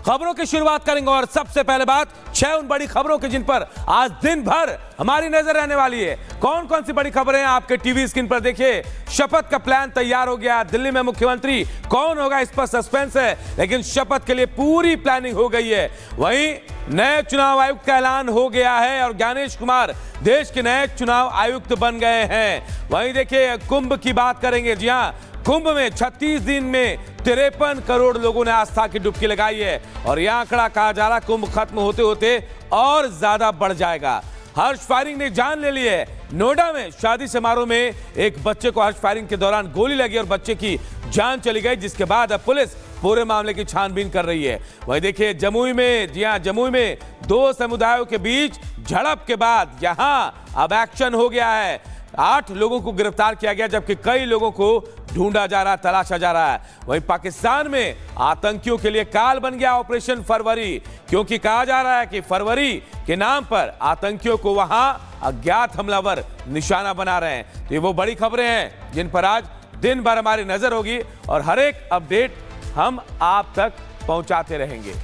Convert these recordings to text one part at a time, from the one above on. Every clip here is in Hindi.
खबरों की शुरुआत करेंगे और सबसे पहले बात 6 उन बड़ी खबरों की जिन पर आज दिन भर हमारी नजर रहने वाली है। कौन कौन सी बड़ी खबरें हैं आपके टीवी स्क्रीन पर देखिए। शपथ का प्लान तैयार हो गया, दिल्ली में मुख्यमंत्री कौन होगा इस पर सस्पेंस है, लेकिन शपथ के लिए पूरी प्लानिंग हो गई है। वहीं नए चुनाव आयुक्त का ऐलान हो गया है और ज्ञानेश कुमार देश के नए चुनाव आयुक्त बन गए हैं। वहीं देखिए कुंभ की बात करेंगे। जी हां, कुंभ में 36 दिन में 53 करोड़ लोगों ने आस्था की डुबकी लगाई है और यह आंकड़ा कहा जा रहा कुंभ खत्म होते होते और ज्यादा बढ़ जाएगा। हर्ष फायरिंग ने जान ले ली है। नोएडा में शादी समारोह में एक बच्चे को हर्ष फायरिंग के दौरान गोली लगी और बच्चे की जान चली गई, जिसके बाद अब पुलिस पूरे मामले की छानबीन कर रही है। वही देखिए जमुई में, जी हां, जमुई में 2 समुदायों के बीच झड़प के बाद यहां अब एक्शन हो गया है। 8 लोगों को गिरफ्तार किया गया, जबकि कई लोगों को ढूंढा जा रहा है, तलाशा जा रहा है। वहीं पाकिस्तान में आतंकियों के लिए काल बन गया ऑपरेशन फरवरी, क्योंकि कहा जा रहा है कि फरवरी के नाम पर आतंकियों को वहां अज्ञात हमलावर निशाना बना रहे हैं। तो ये वो बड़ी खबरें हैं जिन पर आज दिन भर हमारी नजर होगी और हर एक अपडेट हम आप तक पहुंचाते रहेंगे।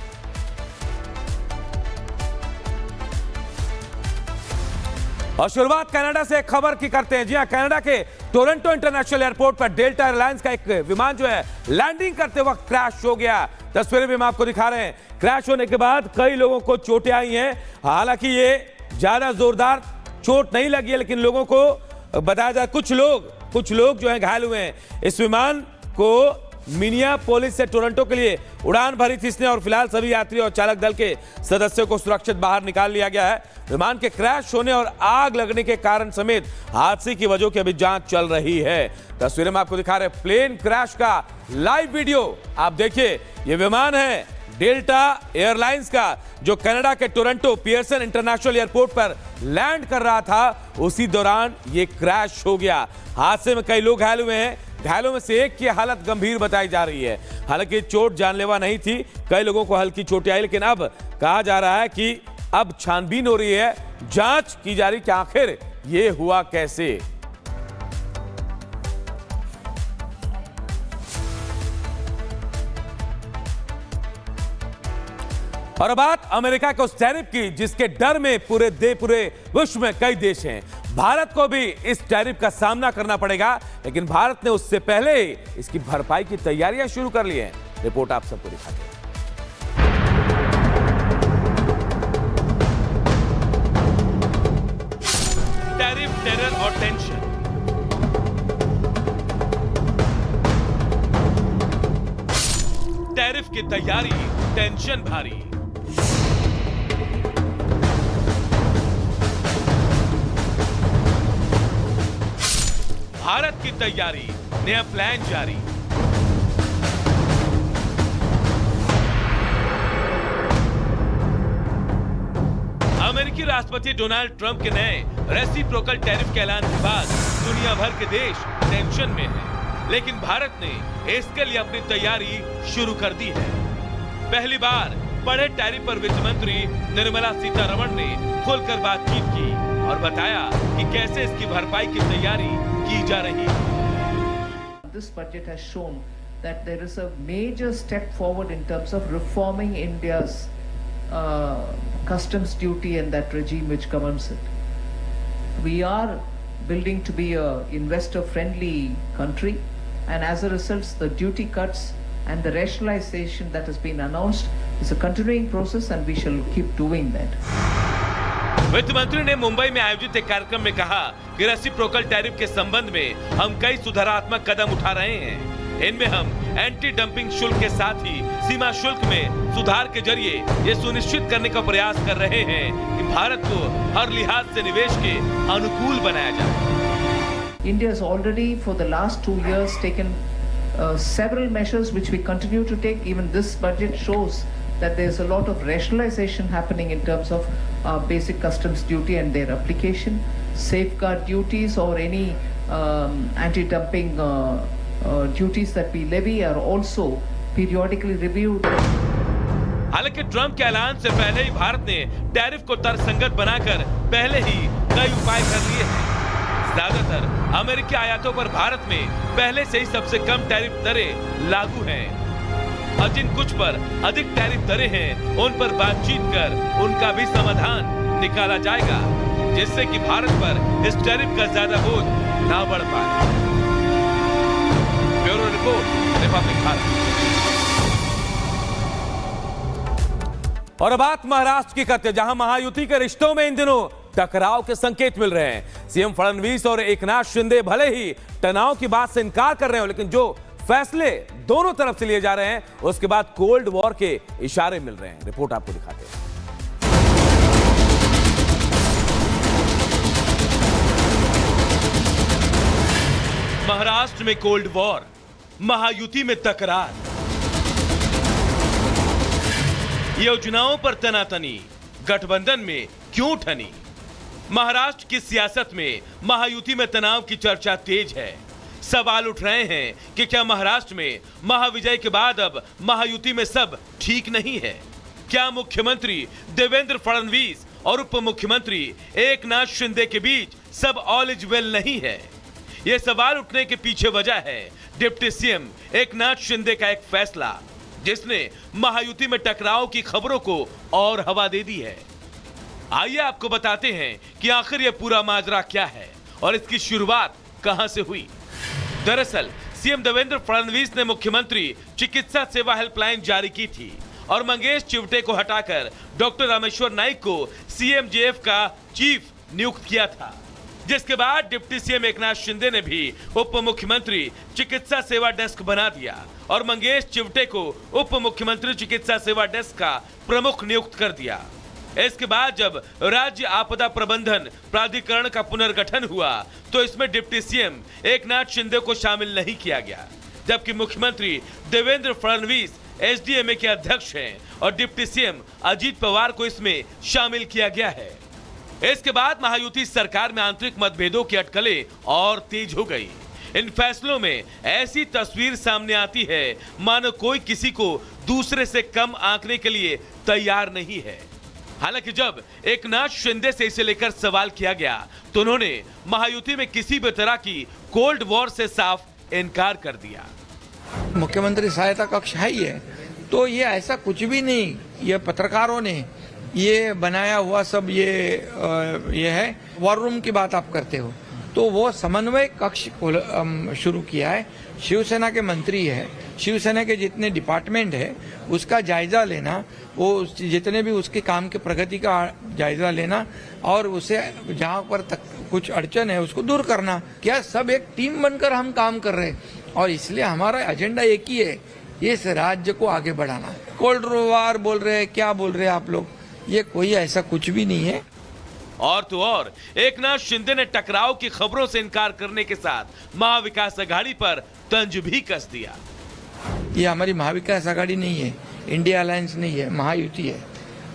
और शुरुआत कनाडा से एक खबर की करते हैं। जी हां, कनाडा के टोरंटो इंटरनेशनल एयरपोर्ट पर डेल्टा एयरलाइंस का एक विमान जो है लैंडिंग करते वक्त क्रैश हो गया। तस्वीरें भी हम आपको दिखा रहे हैं। क्रैश होने के बाद कई लोगों को चोटें आई हैं। हालांकि ये ज्यादा जोरदार चोट नहीं लगी है, लेकिन लोगों को बताया जाए कुछ लोग जो है घायल हुए हैं। इस विमान को मिनियापोलिस से टोरंटो के लिए उड़ान भरी थी इसने और फिलहाल सभी यात्री और चालक दल के सदस्यों को सुरक्षित बाहर निकाल लिया गया है। विमान के क्रैश होने और आग लगने के कारण समेत हादसे की वजह की अभी जांच चल रही है। तस्वीरें में आपको दिखा रहे प्लेन क्रैश का लाइव वीडियो आप देखिए। ये विमान है डेल्टा एयरलाइंस का जो कनाडा के टोरंटो पियर्सन इंटरनेशनल एयरपोर्ट पर लैंड कर रहा था, उसी दौरान ये क्रैश हो गया। हादसे में कई लोग घायल हुए हैं। घायलों में से एक की हालत गंभीर बताई जा रही है। हालांकि चोट जानलेवा नहीं थी, कई लोगों को हल्की चोटें आई, लेकिन अब कहा जा रहा है कि अब छानबीन हो रही है, जांच की जा रही कि आखिर ये हुआ कैसे। और बात अमेरिका के उस टैरिफ की जिसके डर में पूरे विश्व में कई देश हैं। भारत को भी इस टैरिफ का सामना करना पड़ेगा, लेकिन भारत ने उससे पहले ही इसकी भरपाई की तैयारियां शुरू कर ली हैं। रिपोर्ट आप सबको दिखाते हैं। टैरिफ, टेरर और टेंशन। टैरिफ की तैयारी, टेंशन भारी। भारत की तैयारी, नया प्लान जारी। अमेरिकी राष्ट्रपति डोनाल्ड ट्रंप के नए रेसिप्रोकल टैरिफ के ऐलान के बाद दुनिया भर के देश टेंशन में हैं, लेकिन भारत ने इसके लिए अपनी तैयारी शुरू कर दी है। पहली बार बड़े टैरिफ पर वित्त मंत्री निर्मला सीतारमण ने खुलकर बातचीत की और बताया कि कैसे इसकी भरपाई की तैयारी की जा रही है। This budget has shown that there is a major step forward in terms of reforming India's customs duty and that regime which governs it. We are building to be a investor-friendly country, and as a result, the duty cuts and the rationalization that has been announced is a continuing process, and we shall keep doing that. वित्त मंत्री ने मुंबई में आयोजित एक कार्यक्रम में कहा कि रेसिप्रोकल टैरिफ के संबंध में हम कई सुधारात्मक कदम उठा रहे हैं। इनमें हम एंटी डंपिंग शुल्क के साथ ही सीमा शुल्क में सुधार के जरिए ये सुनिश्चित करने का प्रयास कर रहे हैं कि भारत को हर लिहाज से निवेश के अनुकूल बनाया जाए। India has already for the last 2 years taken several measures which we continue to take. Even this budget shows that there's a lot of rationalization happening in terms of basic customs duty and their application, safeguard duties or any anti-dumping duties that we levy are also periodically reviewed. हालांकि ट्रंप के ऐलान से पहले ही भारत ने टैरिफ को तर्कसंगत बनाकर पहले ही कई उपाय कर लिए हैं। ज्यादातर अमेरिकी आयातों पर भारत में पहले से ही सबसे कम टैरिफ दरें लागू हैं। और जिन कुछ पर अधिक टैरिफ दरें हैं उन पर बातचीत कर उनका भी समाधान निकाला जाएगा, जिससे कि भारत पर इस टैरिफ का ज्यादा बोझ ना बढ़ पाए। Bureau report, Republic Bharat. और बात महाराष्ट्र की करते हैं, जहां महायुति के रिश्तों में इन दिनों टकराव के संकेत मिल रहे हैं। सीएम फडणवीस और एकनाथ शिंदे भले ही तनाव की बात से इनकार कर रहे हो, लेकिन जो फैसले दोनों तरफ से लिए जा रहे हैं उसके बाद कोल्ड वॉर के इशारे मिल रहे हैं। रिपोर्ट आपको दिखाते हैं। महाराष्ट्र में कोल्ड वॉर, महायुति में तकरार, योजनाओं पर तनातनी, गठबंधन में क्यों ठनी। महाराष्ट्र की सियासत में महायुति में तनाव की चर्चा तेज है। सवाल उठ रहे हैं कि क्या महाराष्ट्र में महाविजय के बाद अब महायुति में सब ठीक नहीं है? क्या मुख्यमंत्री देवेंद्र फडणवीस और उप मुख्यमंत्री एकनाथ शिंदे के बीच सब ऑल इज वेल नहीं है? यह सवाल उठने के पीछे वजह है डिप्टी सीएम एकनाथ शिंदे का एक फैसला, जिसने महायुति में टकराव की खबरों को और हवा दे दी है। आइए आपको बताते हैं कि आखिर यह पूरा माजरा क्या है और इसकी शुरुआत कहां से हुई। दरअसल सीएम देवेंद्र फडणवीस ने मुख्यमंत्री चिकित्सा सेवा हेल्पलाइन जारी की थी और मंगेश चिवटे को हटाकर डॉक्टर रामेश्वर नाइक को सीएमजेएफ का चीफ नियुक्त किया था, जिसके बाद डिप्टी सीएम एकनाथ शिंदे ने भी उप मुख्यमंत्री चिकित्सा सेवा डेस्क बना दिया और मंगेश चिवटे को उप मुख्यमंत्री चिकित्सा सेवा डेस्क का प्रमुख नियुक्त कर दिया। इसके बाद जब राज्य आपदा प्रबंधन प्राधिकरण का पुनर्गठन हुआ तो इसमें डिप्टी सीएम एकनाथ शिंदे को शामिल नहीं किया गया, जबकि मुख्यमंत्री देवेंद्र फडणवीस एसडीएमए के अध्यक्ष हैं और डिप्टी सीएम अजीत पवार को इसमें शामिल किया गया है। इसके बाद महायुति सरकार में आंतरिक मतभेदों की अटकलें और तेज हो गई। इन फैसलों में ऐसी तस्वीर सामने आती है मानो कोई किसी को दूसरे से कम आंकने के लिए तैयार नहीं है। हालांकि जब एकनाथ शिंदे से इसे लेकर सवाल किया गया तो उन्होंने महायुति में किसी भी तरह की कोल्ड वॉर से साफ इनकार कर दिया। मुख्यमंत्री सहायता कक्ष है ही है, तो ये ऐसा कुछ भी नहीं, ये पत्रकारों ने ये बनाया हुआ सब ये है। वॉर रूम की बात आप करते हो तो वो समन्वय कक्ष शुरू किया है। शिवसेना के मंत्री है, शिवसेना के जितने डिपार्टमेंट है उसका जायजा लेना, वो जितने भी उसके काम के प्रगति का जायजा लेना और उसे जहाँ पर तक कुछ अड़चन है उसको दूर करना। क्या सब एक टीम बनकर हम काम कर रहे हैं और इसलिए हमारा एजेंडा एक ही है, इस राज्य को आगे बढ़ाना। कोल्ड वॉर बोल रहे हैं, क्या बोल रहे हैं आप लोग, ये कोई ऐसा कुछ भी नहीं है। और तो और एकनाथ शिंदे ने टकराव की खबरों से इनकार करने के साथ महाविकास आघाड़ी पर तंज भी कस दिया। ये हमारी महाविकास आघाड़ी नहीं है, इंडिया अलायंस नहीं है, महायुति है।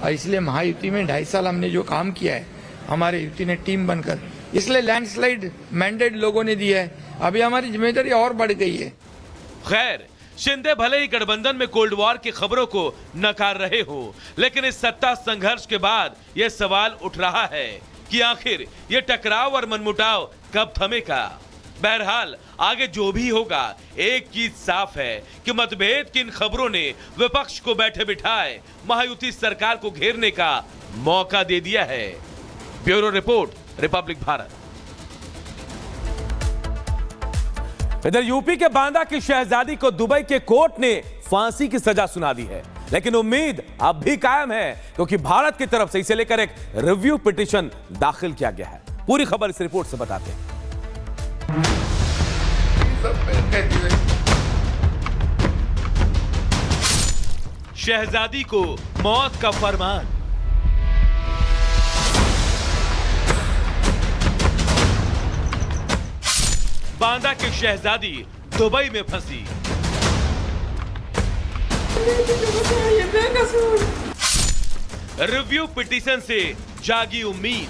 और इसलिए महायुति में 2.5 साल हमने जो काम किया है हमारे युति ने टीम बनकर, इसलिए लैंडस्लाइड मैंडेट लोगों ने दिया है। अभी हमारी जिम्मेदारी और बढ़ गई है। खैर, शिंदे भले ही गठबंधन में कोल्ड वॉर की खबरों को नकार रहे हो, लेकिन इस सत्ता संघर्ष के बाद यह सवाल उठ रहा है कि आखिर ये टकराव और मनमुटाव कब थमेगा। बहरहाल आगे जो भी होगा, एक चीज साफ है कि मतभेद की इन खबरों ने विपक्ष को बैठे बिठाए महायुति सरकार को घेरने का मौका दे दिया है। Bureau report, Republic Bharat. इधर यूपी के बांदा की शहजादी को दुबई के कोर्ट ने फांसी की सजा सुना दी है, लेकिन उम्मीद अब भी कायम है क्योंकि भारत की तरफ से इसे लेकर एक रिव्यू पिटीशन दाखिल किया गया है। पूरी खबर इस रिपोर्ट से बताते हैं। शहजादी को मौत का फरमान। बांदा की शहजादी दुबई में फंसी। रिव्यू पिटीशन से जागी उम्मीद।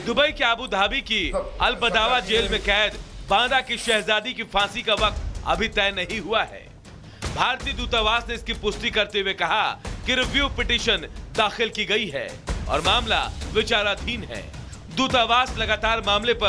दुबई के अबू धाबी की अल-बदावा जेल में कैद बांदा की शहजादी की फांसी का वक्त अभी तय नहीं हुआ है। भारतीय दूतावास ने इसकी पुष्टि करते हुए कहा कि रिव्यू पिटीशन दाखिल की गई है और मामला विचाराधीन है। दूतावास लगातार मामले पर